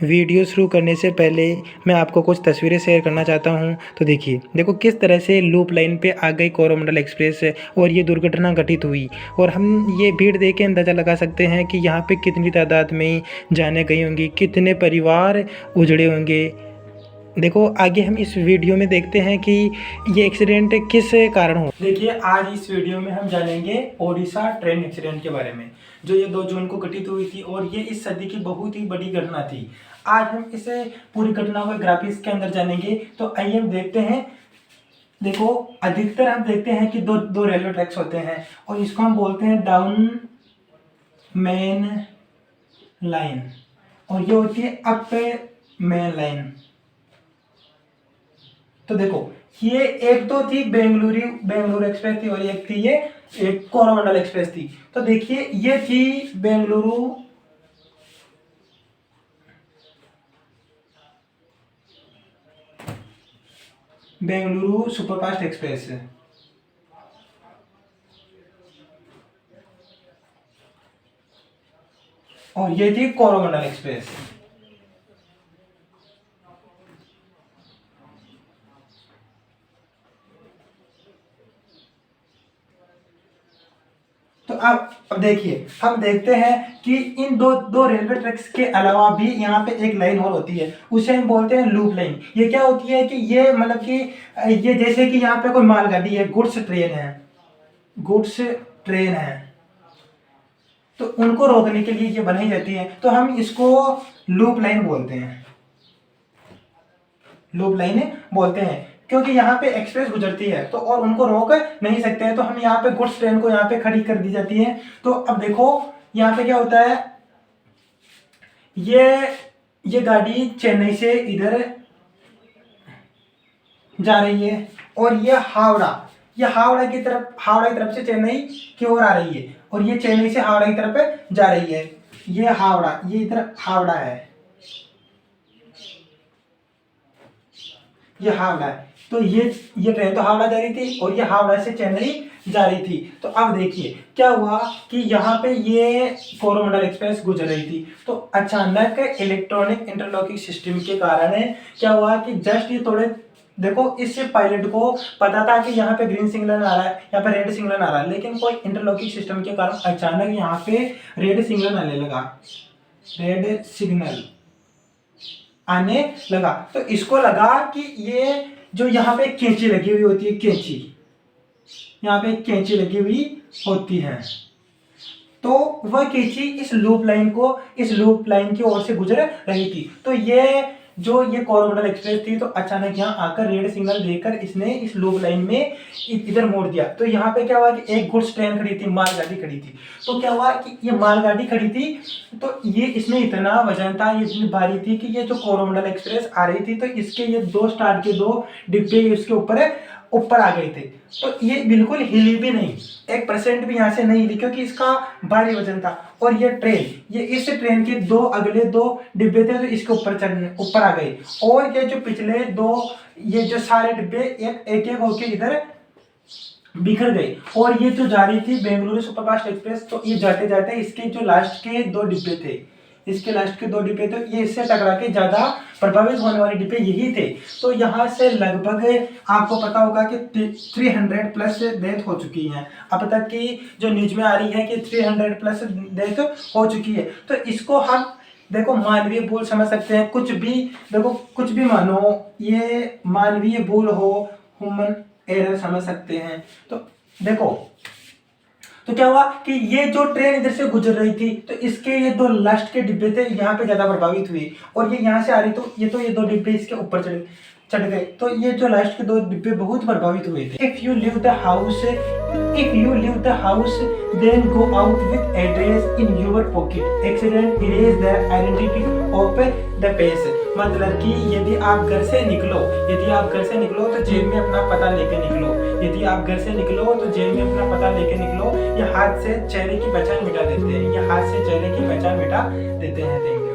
Video शुरू करने से पहले मैं आपको कुछ तस्वीरें शेयर करना चाहता हूं। तो देखिए, देखो किस तरह से लूप लाइन पे आ गई कोरोमंडल एक्सप्रेस और ये दुर्घटना घटित हुई। और हम ये भीड़ देख के अंदाज़ा लगा सकते हैं कि यहाँ पे कितनी तादाद में जानें गई होंगी, कितने परिवार उजड़े होंगे। देखो आगे हम इस वीडियो में देखते हैं कि ये एक्सीडेंट किस कारण हो। देखिए, आज इस वीडियो में हम जानेंगे ओडिशा ट्रेन एक्सीडेंट के बारे में, जो ये 2 जून को घटित हुई थी और ये इस सदी की बहुत ही बड़ी घटना थी। आज हम इसे पूरी घटना को ग्राफिक्स के अंदर जानेंगे। तो आइए हम देखते हैं। देखो, अधिकतर हम देखते हैं कि दो रेलवे ट्रैक्स होते हैं और इसको हम बोलते हैं डाउन मेन लाइन और ये होती है अप मेन लाइन। तो देखो, ये एक तो थी बेंगलुरु एक्सप्रेस थी और एक थी ये एक कोरोमंडल एक्सप्रेस थी। तो देखिए, ये थी बेंगलुरु सुपरफास्ट एक्सप्रेस और ये थी कोरोमंडल एक्सप्रेस। तो अब देखिए, हम देखते हैं कि इन दो रेलवे ट्रैक्स के अलावा भी यहाँ पे एक लाइन और होती है, उसे हम बोलते हैं लूप लाइन। ये क्या होती है कि ये मतलब कि ये जैसे कि यहाँ पे कोई मालगाड़ी है, गुड्स ट्रेन है, तो उनको रोकने के लिए ये बनाई जाती है। तो हम इसको लूप लाइन बोलते हैं क्योंकि यहाँ पे एक्सप्रेस गुजरती है तो और उनको रोक नहीं सकते हैं, तो हम यहाँ पे गुड्स ट्रेन को यहाँ पे खड़ी कर दी जाती है। तो अब देखो, यहाँ पे क्या होता है, ये गाड़ी चेन्नई से इधर जा रही है और ये हावड़ा की तरफ से चेन्नई की ओर आ रही है और ये चेन्नई से हावड़ा की तरफ जा रही है। ये इधर हावड़ा है, ये हावड़ा है। तो ये ट्रेन तो हावड़ा जा रही थी और ये हावड़ा से चेन्नई जा रही थी। तो अब देखिए क्या हुआ कि यहाँ पे ये कोरोमंडल एक्सप्रेस गुजर रही थी, तो अचानक इलेक्ट्रॉनिक इंटरलॉकिंग सिस्टम के कारण क्या हुआ कि जस्ट ये थोड़े, देखो इस पायलट को पता था कि यहाँ पे ग्रीन सिग्नल आ रहा है, यहाँ पे रेड सिग्नल आ रहा है, लेकिन कोई इंटरलॉकिंग सिस्टम के कारण अचानक यहाँ पे रेड सिग्नल आने लगा। तो इसको लगा कि ये जो यहाँ पे कैंची लगी हुई होती है, यहाँ पे कैंची लगी हुई होती है, तो वह कैंची इस लूप लाइन की ओर से गुजर रही थी। तो ये कोरोमंडल एक्सप्रेस थी, तो अचानक यहाँ आकर रेड सिग्नल देकर इसने इस लूप लाइन में इधर मोड़ दिया। तो यहाँ पे क्या हुआ कि एक गुड्स ट्रेन खड़ी थी, मालगाड़ी खड़ी थी। तो क्या हुआ कि ये मालगाड़ी खड़ी थी, तो ये इसमें इतना वजन था, ये इतनी भारी थी कि ये जो कोरोमंडल एक्सप्रेस आ रही थी, तो इसके ये 2 स्टार्ट के 2 डिब्बे इसके ऊपर आ गए थे। तो ये बिल्कुल हिली भी नहीं, 1% भी यहाँ से नहीं हिली, क्योंकि इसका भारी वजन था। और ये इस ट्रेन के अगले 2 डिब्बे थे, तो इसके ऊपर आ गए और ये जो पिछले 2 ये जो सारे डिब्बे एक होके इधर बिखर गए। और ये जो जा रही थी बेंगलुरु सुपरफास्ट एक्सप्रेस, तो ये जाते जाते इसके जो लास्ट के 2 डिब्बे थे, तो ये इससे टकरा के ज्यादा प्रभावित होने वाले डिब्बे यही थे। तो यहाँ से लगभग आपको पता होगा कि 300 प्लस डेथ हो चुकी हैं। अब तक की जो न्यूज में आ रही है कि 300 प्लस डेथ हो चुकी है। तो इसको हम देखो मानवीय भूल समझ सकते हैं, कुछ भी मानो, ये मानवीय भूल हो, ह्यूमन एरर समझ सकते हैं। तो देखो, तो क्या हुआ कि ये जो ट्रेन इधर से गुजर रही थी, तो इसके ये 2 लास्ट के डिब्बे थे, यहाँ पे ज्यादा प्रभावित हुए और ये यहाँ से आ रही, तो ये 2 डिब्बे इसके ऊपर चढ़ गए। तो ये जो लास्ट के 2 डिब्बे बहुत प्रभावित हुए थे। If you leave the house then go out with address in your pocket, accident erase the identity of the place। मतलब कि यदि आप घर से निकलो तो जेब में अपना पता लेके निकलो, ये हाथ से चेहरे की पहचान मिटा देते हैं, थैंक यू।